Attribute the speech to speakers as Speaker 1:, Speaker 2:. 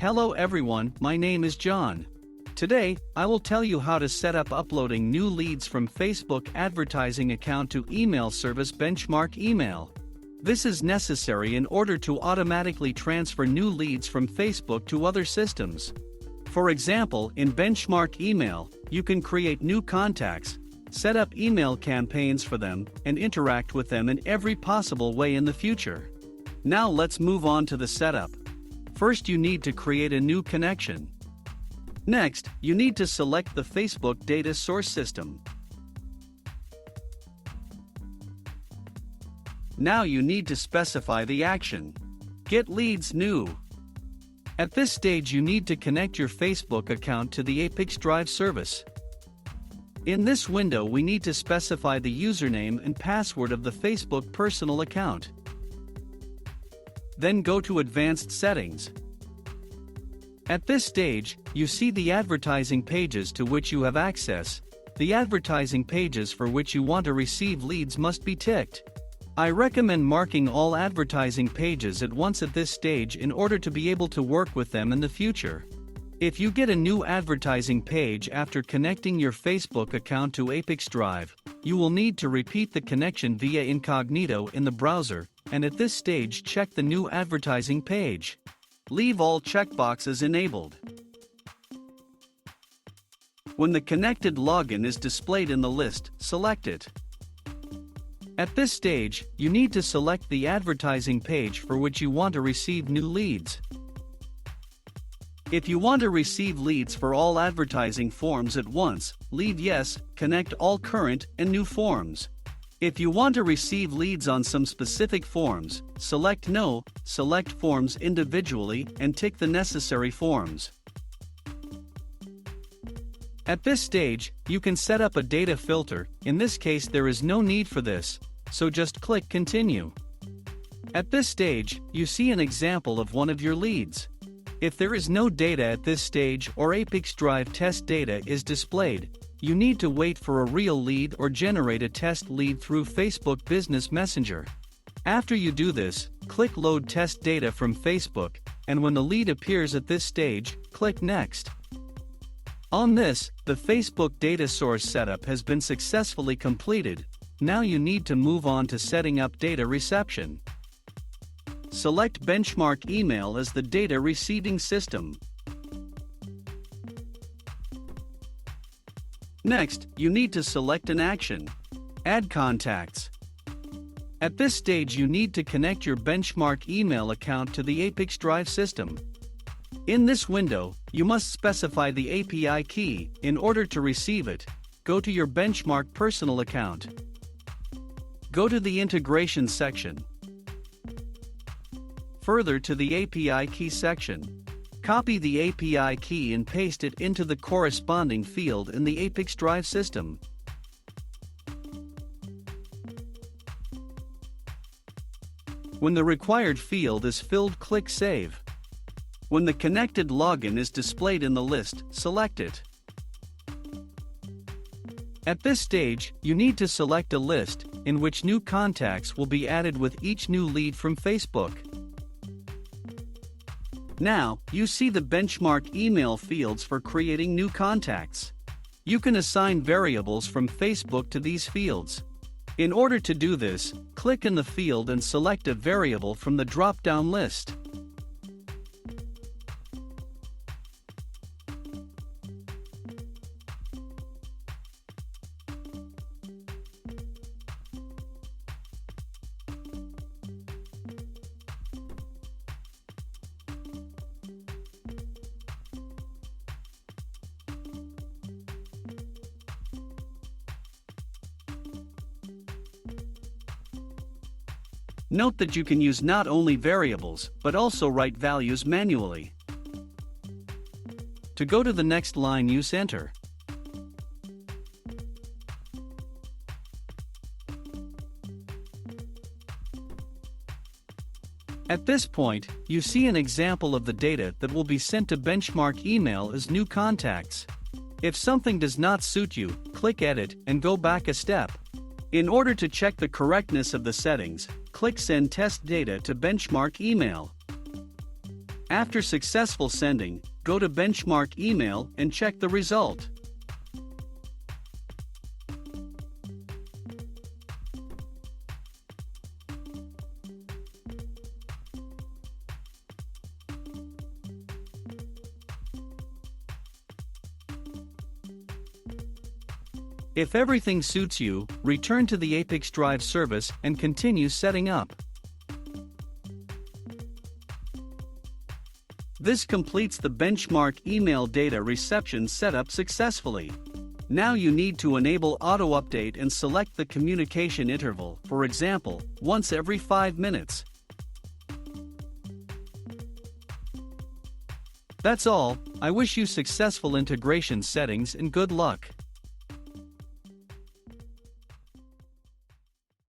Speaker 1: Hello everyone, my name is John. Today, I will tell you how to set up uploading new leads from Facebook advertising account to email service Benchmark Email. This is necessary in order to automatically transfer new leads from Facebook to other systems. For example, in Benchmark Email, you can create new contacts, set up email campaigns for them, and interact with them in every possible way in the future. Now let's move on to the setup. First, you need to create a new connection. Next, you need to select the Facebook data source system. Now you need to specify the action. Get leads new. At this stage you need to connect your Facebook account to the ApiX-Drive service. In this window we need to specify the username and password of the Facebook personal account. Then go to Advanced Settings. At this stage, you see the advertising pages to which you have access. The advertising pages for which you want to receive leads must be ticked. I recommend marking all advertising pages at once at this stage in order to be able to work with them in the future. If you get a new advertising page after connecting your Facebook account to ApiX-Drive, you will need to repeat the connection via incognito in the browser, and at this stage check the new advertising page. Leave all checkboxes enabled. When the connected login is displayed in the list, select it. At this stage, you need to select the advertising page for which you want to receive new leads. If you want to receive leads for all advertising forms at once, leave Yes, connect all current and new forms. If you want to receive leads on some specific forms, select No, select forms individually and tick the necessary forms. At this stage, you can set up a data filter. In this case there is no need for this, so just click Continue. At this stage, you see an example of one of your leads. If there is no data at this stage or ApiX-Drive test data is displayed, you need to wait for a real lead or generate a test lead through Facebook Business Messenger. After you do this, click Load Test Data from Facebook, and when the lead appears at this stage, click Next. On this, the Facebook data source setup has been successfully completed. Now you need to move on to setting up data reception. Select Benchmark Email as the data receiving system. Next, you need to select an action. Add contacts. At this stage you need to connect your Benchmark Email account to the ApiX-Drive system. In this window, you must specify the API key. In order to receive it, go to your Benchmark personal account. Go to the Integration section. Further to the API key section. Copy the API key and paste it into the corresponding field in the ApiX-Drive system. When the required field is filled, click Save. When the connected login is displayed in the list, select it. At this stage, you need to select a list in which new contacts will be added with each new lead from Facebook. Now, you see the benchmark email fields for creating new contacts. You can assign variables from Facebook to these fields. In order to do this, click in the field and select a variable from the drop-down list. Note that you can use not only variables, but also write values manually. To go to the next line, use Enter. At this point, you see an example of the data that will be sent to Benchmark Email as new contacts. If something does not suit you, click Edit and go back a step. In order to check the correctness of the settings, click Send Test Data to Benchmark Email. After successful sending, go to Benchmark Email and check the result. If everything suits you, return to the ApiX-Drive service and continue setting up. This completes the benchmark email data reception setup successfully. Now you need to enable auto update and select the communication interval, for example, once every 5 minutes. That's all. I wish you successful integration settings and good luck.